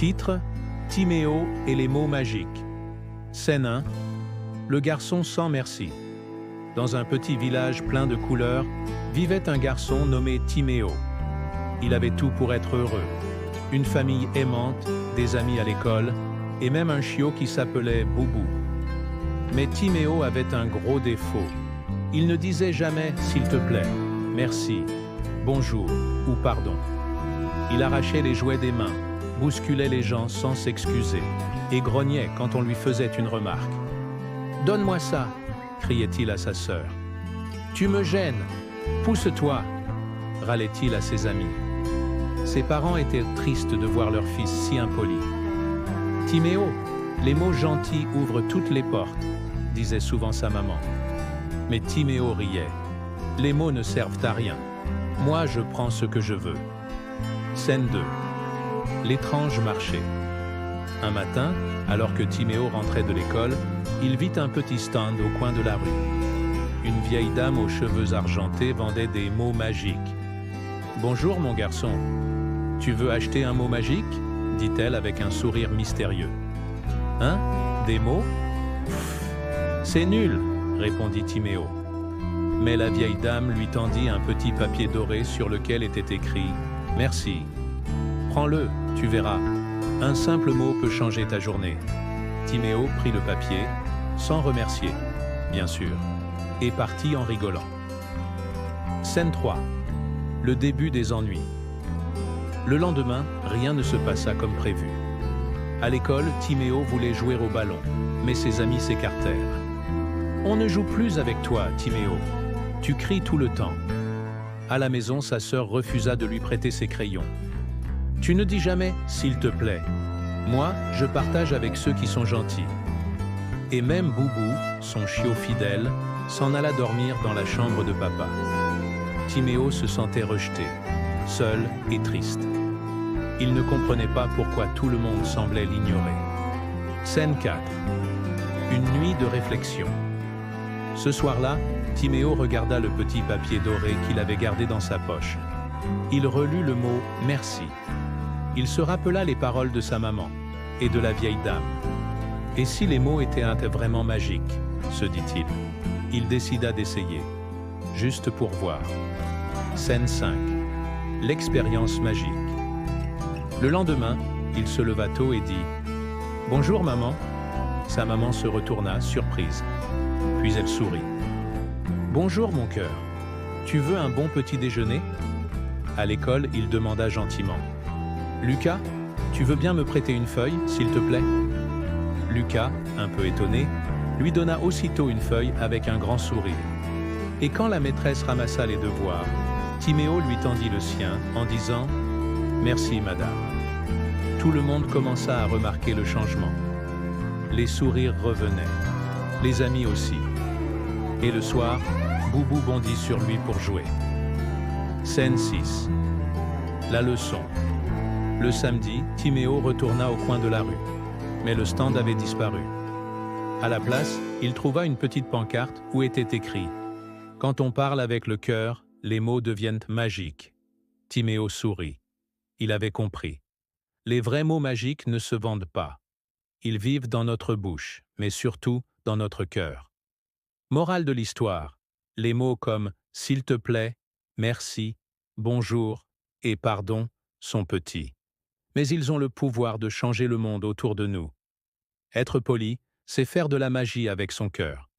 Titre: Timéo et les mots magiques. Scène 1. Le garçon sans merci. Dans un petit village plein de couleurs, vivait un garçon nommé Timéo. Il avait tout pour être heureux. Une famille aimante, des amis à l'école, et même un chiot qui s'appelait Boubou. Mais Timéo avait un gros défaut. Il ne disait jamais « s'il te plaît »,« merci »,« bonjour » ou « pardon ». Il arrachait les jouets des mains, bousculait les gens sans s'excuser, et grognait quand on lui faisait une remarque. « Donne-moi ça !» criait-il à sa sœur. « Tu me gênes ! Pousse-toi !» râlait-il à ses amis. Ses parents étaient tristes de voir leur fils si impoli. « Timéo, les mots gentils ouvrent toutes les portes », disait souvent sa maman. Mais Timéo riait. « Les mots ne servent à rien. Moi, je prends ce que je veux. » Scène 2. L'étrange marché. Un matin, alors que Timéo rentrait de l'école, il vit un petit stand au coin de la rue. Une vieille dame aux cheveux argentés vendait des mots magiques. « Bonjour mon garçon, tu veux acheter un mot magique ?» dit-elle avec un sourire mystérieux. « Hein? Des mots? Pff, c'est nul !» répondit Timéo. Mais la vieille dame lui tendit un petit papier doré sur lequel était écrit « Merci. Prends-le, tu verras. Un simple mot peut changer ta journée. » Timéo prit le papier, sans remercier, bien sûr, et partit en rigolant. Scène 3. Le début des ennuis. Le lendemain, rien ne se passa comme prévu. À l'école, Timéo voulait jouer au ballon, mais ses amis s'écartèrent. « On ne joue plus avec toi, Timéo. Tu cries tout le temps. » À la maison, sa sœur refusa de lui prêter ses crayons. « Tu ne dis jamais « s'il te plaît ». Moi, je partage avec ceux qui sont gentils. » Et même Boubou, son chiot fidèle, s'en alla dormir dans la chambre de papa. Timéo se sentait rejeté, seul et triste. Il ne comprenait pas pourquoi tout le monde semblait l'ignorer. Scène 4. Une nuit de réflexion. Ce soir-là, Timéo regarda le petit papier doré qu'il avait gardé dans sa poche. Il relut le mot « merci ». Il se rappela les paroles de sa maman et de la vieille dame. Et si les mots étaient vraiment magiques, se dit-il. Il décida d'essayer, juste pour voir. Scène 5. L'expérience magique. Le lendemain, il se leva tôt et dit « Bonjour maman ». Sa maman se retourna, surprise. Puis elle sourit. « Bonjour mon cœur. Tu veux un bon petit déjeuner ?» À l'école, il demanda gentiment. « Lucas, tu veux bien me prêter une feuille, s'il te plaît ?» Lucas, un peu étonné, lui donna aussitôt une feuille avec un grand sourire. Et quand la maîtresse ramassa les devoirs, Timéo lui tendit le sien en disant « Merci, madame ». Tout le monde commença à remarquer le changement. Les sourires revenaient, les amis aussi. Et le soir, Boubou bondit sur lui pour jouer. Scène 6. La leçon. Le samedi, Timéo retourna au coin de la rue, mais le stand avait disparu. À la place, il trouva une petite pancarte où était écrit « Quand on parle avec le cœur, les mots deviennent magiques ». Timéo sourit. Il avait compris. Les vrais mots magiques ne se vendent pas. Ils vivent dans notre bouche, mais surtout dans notre cœur. Morale de l'histoire. Les mots comme « s'il te plaît »,« merci »,« bonjour » et « pardon » sont petits. Mais ils ont le pouvoir de changer le monde autour de nous. Être poli, c'est faire de la magie avec son cœur.